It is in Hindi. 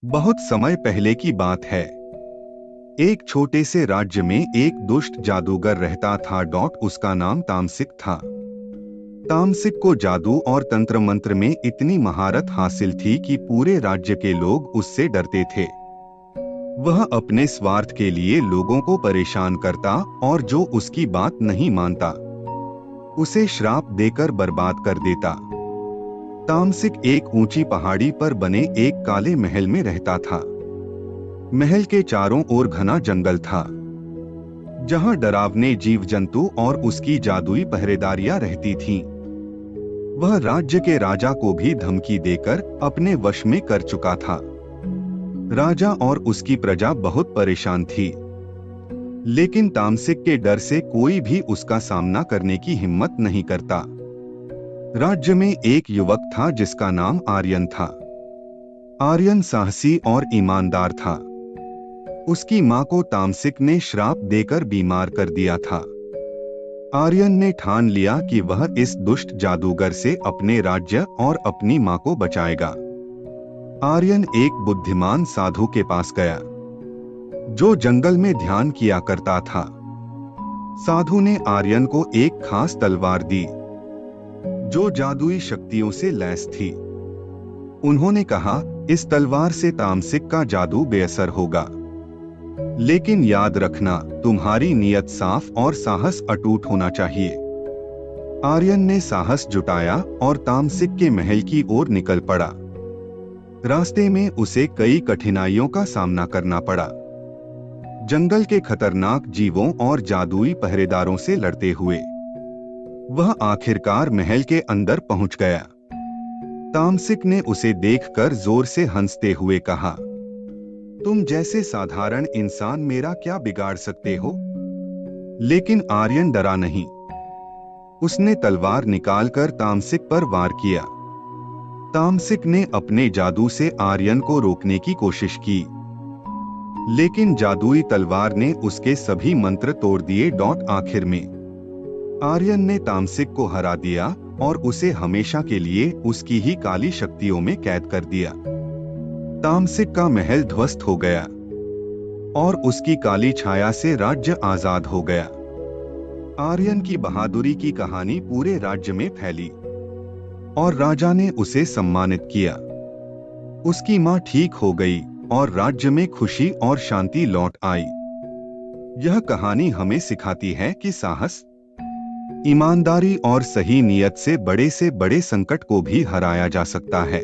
बहुत समय पहले की बात है। एक छोटे से राज्य में एक दुष्ट जादूगर रहता था। उसका नाम तामसिक था। तामसिक को जादू और तंत्र मंत्र में इतनी महारत हासिल थी कि पूरे राज्य के लोग उससे डरते थे। वह अपने स्वार्थ के लिए लोगों को परेशान करता और जो उसकी बात नहीं मानता उसे श्राप देकर बर्बाद कर देता। तामसिक एक ऊंची पहाड़ी पर बने एक काले महल में रहता था। महल के चारों ओर घना जंगल था, जहां डरावने जीव जंतु और उसकी जादुई पहरेदारियां रहती थीं। वह राज्य के राजा को भी धमकी देकर अपने वश में कर चुका था। राजा और उसकी प्रजा बहुत परेशान थी, लेकिन तामसिक के डर से कोई भी उसका सामना करने की हिम्मत नहीं करता। राज्य में एक युवक था जिसका नाम आर्यन था। आर्यन साहसी और ईमानदार था। उसकी मां को तामसिक ने श्राप देकर बीमार कर दिया था। आर्यन ने ठान लिया कि वह इस दुष्ट जादूगर से अपने राज्य और अपनी मां को बचाएगा। आर्यन एक बुद्धिमान साधु के पास गया, जो जंगल में ध्यान किया करता था। साधु ने आर्यन को एक खास तलवार दी, जो जादुई शक्तियों से लैस थी। उन्होंने कहा, इस तलवार से तामसिक का जादू बेअसर होगा, लेकिन याद रखना, तुम्हारी नीयत साफ और साहस अटूट होना चाहिए। आर्यन ने साहस जुटाया और तामसिक के महल की ओर निकल पड़ा। रास्ते में उसे कई कठिनाइयों का सामना करना पड़ा। जंगल के खतरनाक जीवों और जादुई पहरेदारों से लड़ते हुए वह आखिरकार महल के अंदर पहुंच गया। तामसिक ने उसे देखकर जोर से हंसते हुए कहा, तुम जैसे साधारण इंसान मेरा क्या बिगाड़ सकते हो? लेकिन आर्यन डरा नहीं। उसने तलवार निकालकर तामसिक पर वार किया। तामसिक ने अपने जादू से आर्यन को रोकने की कोशिश की, लेकिन जादुई तलवार ने उसके सभी मंत्र तोड़ दिए। आखिर में आर्यन ने तामसिक को हरा दिया और उसे हमेशा के लिए उसकी ही काली शक्तियों में कैद कर दिया। तामसिक का महल ध्वस्त हो गया और उसकी काली छाया से राज्य आजाद हो गया। आर्यन की बहादुरी की कहानी पूरे राज्य में फैली और राजा ने उसे सम्मानित किया। उसकी मां ठीक हो गई और राज्य में खुशी और शांति लौट आई। यह कहानी हमें सिखाती है कि साहस, ईमानदारी और सही नीयत से बड़े संकट को भी हराया जा सकता है।